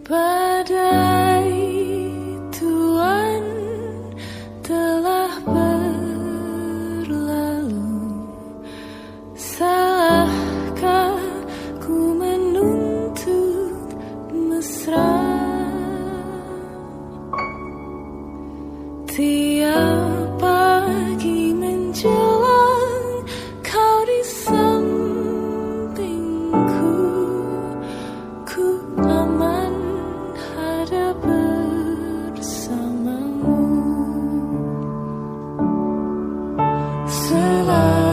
Badai Tuhan telah berlalu, salahkah ku menuntut mesra? Tiap pagi menjelang kau di sampingku, ku aman ada bersamamu selamanya.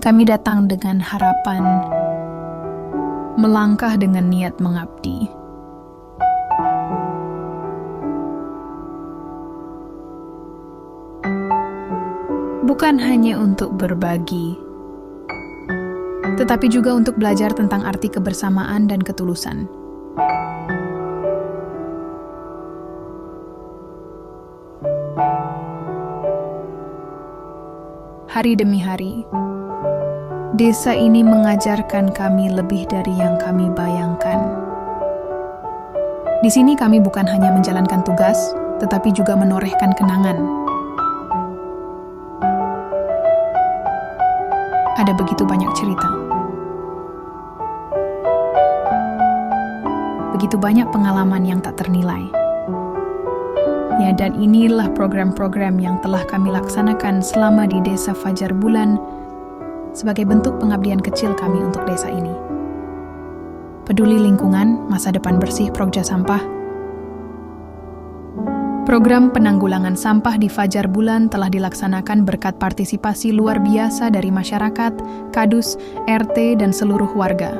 Kami datang dengan harapan, melangkah dengan niat mengabdi. Bukan hanya untuk berbagi, tetapi juga untuk belajar tentang arti kebersamaan dan ketulusan. Hari demi hari, desa ini mengajarkan kami lebih dari yang kami bayangkan. Di sini kami bukan hanya menjalankan tugas, tetapi juga menorehkan kenangan. Ada begitu banyak cerita. Begitu banyak pengalaman yang tak ternilai. Ya, dan inilah program-program yang telah kami laksanakan selama di Desa Fajar Bulan sebagai bentuk pengabdian kecil kami untuk desa ini. Peduli lingkungan, masa depan bersih, Progja Sampah. Program penanggulangan sampah di Fajar Bulan telah dilaksanakan berkat partisipasi luar biasa dari masyarakat, kadus, RT, dan seluruh warga.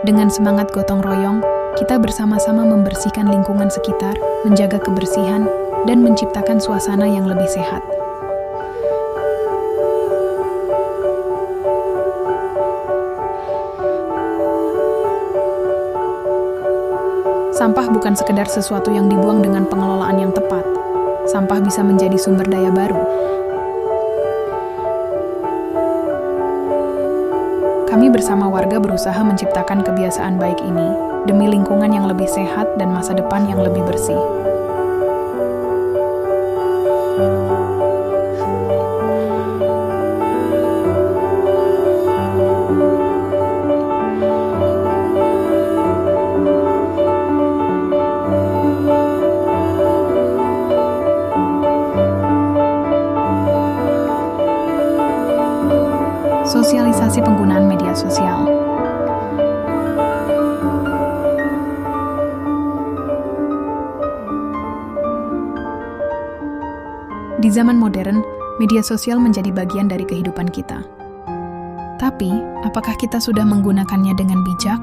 Dengan semangat gotong royong, kita bersama-sama membersihkan lingkungan sekitar, menjaga kebersihan, dan menciptakan suasana yang lebih sehat. Sampah bukan sekedar sesuatu yang dibuang dengan pengelolaan yang tepat. Sampah bisa menjadi sumber daya baru. Kami bersama warga berusaha menciptakan kebiasaan baik ini demi lingkungan yang lebih sehat dan masa depan yang lebih bersih. Sosialisasi penggunaan media sosial. Di zaman modern, media sosial menjadi bagian dari kehidupan kita. Tapi, apakah kita sudah menggunakannya dengan bijak?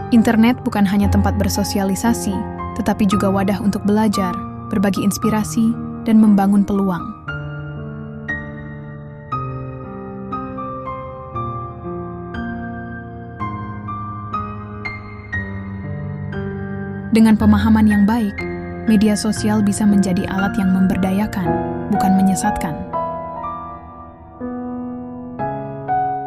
Internet bukan hanya tempat bersosialisasi, tetapi juga wadah untuk belajar, berbagi inspirasi, dan membangun peluang. Dengan pemahaman yang baik, media sosial bisa menjadi alat yang memberdayakan, bukan menyesatkan.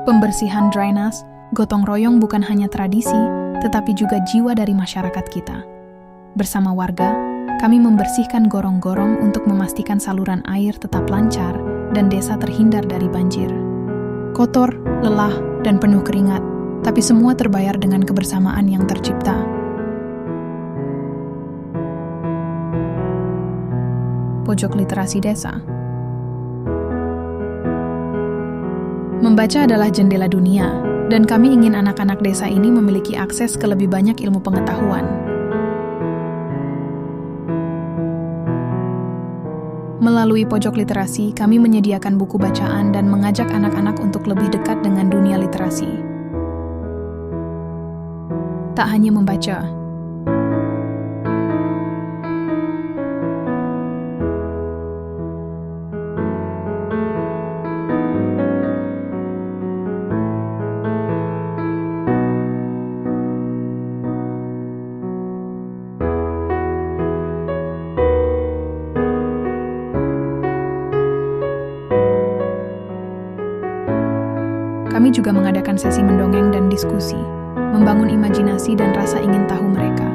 Pembersihan drainase, gotong royong bukan hanya tradisi, tetapi juga jiwa dari masyarakat kita. Bersama warga, kami membersihkan gorong-gorong untuk memastikan saluran air tetap lancar dan desa terhindar dari banjir. Kotor, lelah, dan penuh keringat, tapi semua terbayar dengan kebersamaan yang tercipta. Pojok literasi desa. Membaca adalah jendela dunia, dan kami ingin anak-anak desa ini memiliki akses ke lebih banyak ilmu pengetahuan. Melalui pojok literasi, kami menyediakan buku bacaan dan mengajak anak-anak untuk lebih dekat dengan dunia literasi. Tak hanya membaca, Kami juga mengadakan sesi mendongeng dan diskusi, membangun imajinasi dan rasa ingin tahu mereka.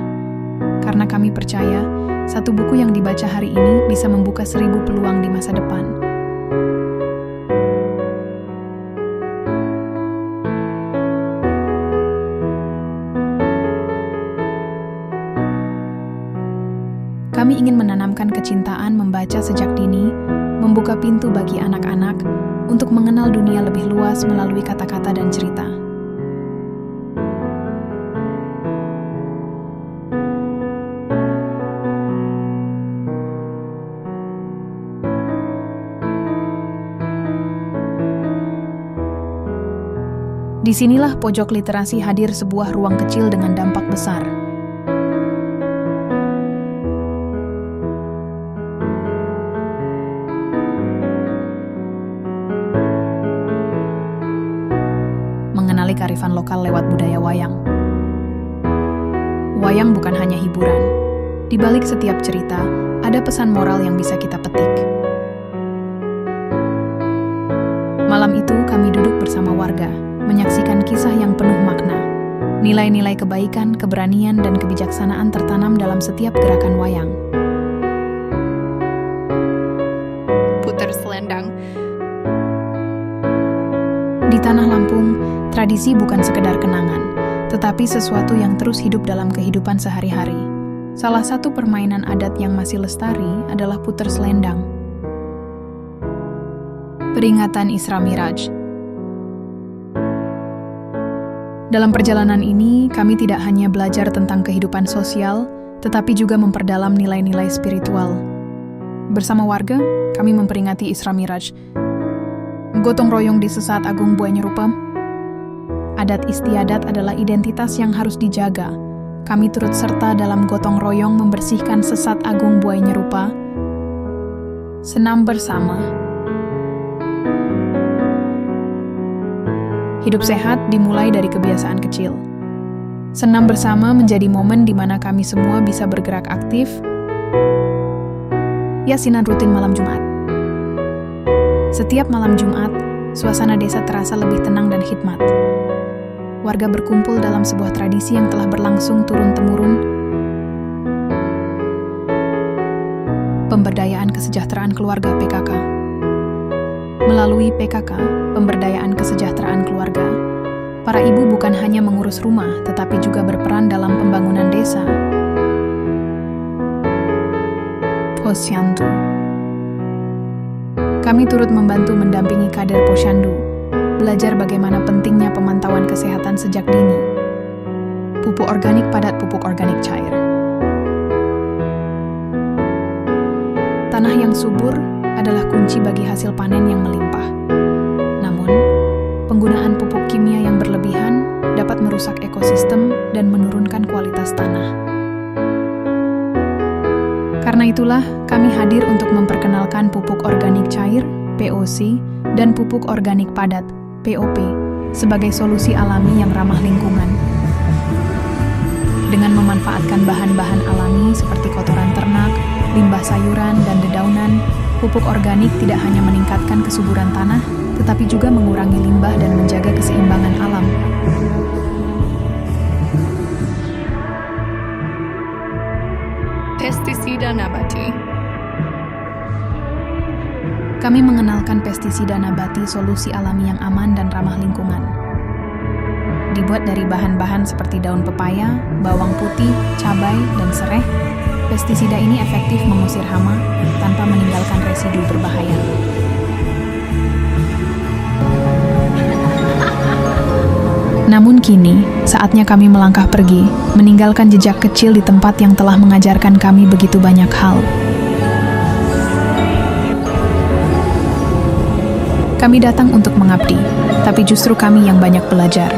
Karena kami percaya, satu buku yang dibaca hari ini bisa membuka 1000 peluang di masa depan. Kami ingin menanamkan kecintaan membaca sejak dini, membuka pintu bagi anak-anak untuk mengenal dunia lebih luas melalui kata-kata dan cerita. Disinilah pojok literasi hadir, sebuah ruang kecil dengan dampak besar. Mengenali kearifan lokal lewat budaya wayang. Wayang bukan hanya hiburan. Di balik setiap cerita, ada pesan moral yang bisa kita petik. Malam itu kami duduk bersama warga, menyaksikan kisah yang penuh makna. Nilai-nilai kebaikan, keberanian, dan kebijaksanaan tertanam dalam setiap gerakan wayang. Puter selendang. Di tanah Lampung, tradisi bukan sekedar kenangan, tetapi sesuatu yang terus hidup dalam kehidupan sehari-hari. Salah satu permainan adat yang masih lestari adalah puter selendang. Peringatan Isra Miraj. Dalam perjalanan ini, kami tidak hanya belajar tentang kehidupan sosial, tetapi juga memperdalam nilai-nilai spiritual. Bersama warga, kami memperingati Isra Miraj. Gotong royong di Sesat Agung Buai Nyerupa. Adat istiadat adalah identitas yang harus dijaga. Kami turut serta dalam gotong royong membersihkan Sesat Agung Buai Nyerupa. Senam bersama. Hidup sehat dimulai dari kebiasaan kecil. Senam bersama menjadi momen di mana kami semua bisa bergerak aktif. Yasinan rutin malam Jumat. Setiap malam Jumat, suasana desa terasa lebih tenang dan hikmat. Warga berkumpul dalam sebuah tradisi yang telah berlangsung turun-temurun. Pemberdayaan kesejahteraan keluarga (PKK). Melalui PKK, pemberdayaan kesejahteraan keluarga, para ibu bukan hanya mengurus rumah, tetapi juga berperan dalam pembangunan desa. Posyandu. Kami turut membantu mendampingi kader posyandu, belajar bagaimana pentingnya pemantauan kesehatan sejak dini. Pupuk organik padat, pupuk organik cair. Tanah yang subur adalah kunci bagi hasil panen yang melimpah. Namun, penggunaan pupuk kimia yang berlebihan dapat merusak ekosistem dan menurunkan kualitas tanah. Karena itulah, kami hadir untuk memperkenalkan pupuk organik cair, POC, dan pupuk organik padat, POP, sebagai solusi alami yang ramah lingkungan. Dengan memanfaatkan bahan-bahan alami seperti kotoran ternak, limbah sayuran, dan dedaunan, pupuk organik tidak hanya meningkatkan kesuburan tanah, tetapi juga mengurangi limbah dan menjaga keseimbangan alam. Pestisida nabati. Kami mengenalkan pestisida nabati, solusi alami yang aman dan ramah lingkungan. Dibuat dari bahan-bahan seperti daun pepaya, bawang putih, cabai, dan serai, pestisida ini efektif mengusir hama tanpa meninggalkan residu berbahaya. Namun kini, saatnya kami melangkah pergi, meninggalkan jejak kecil di tempat yang telah mengajarkan kami begitu banyak hal. Kami datang untuk mengabdi, tapi justru kami yang banyak belajar.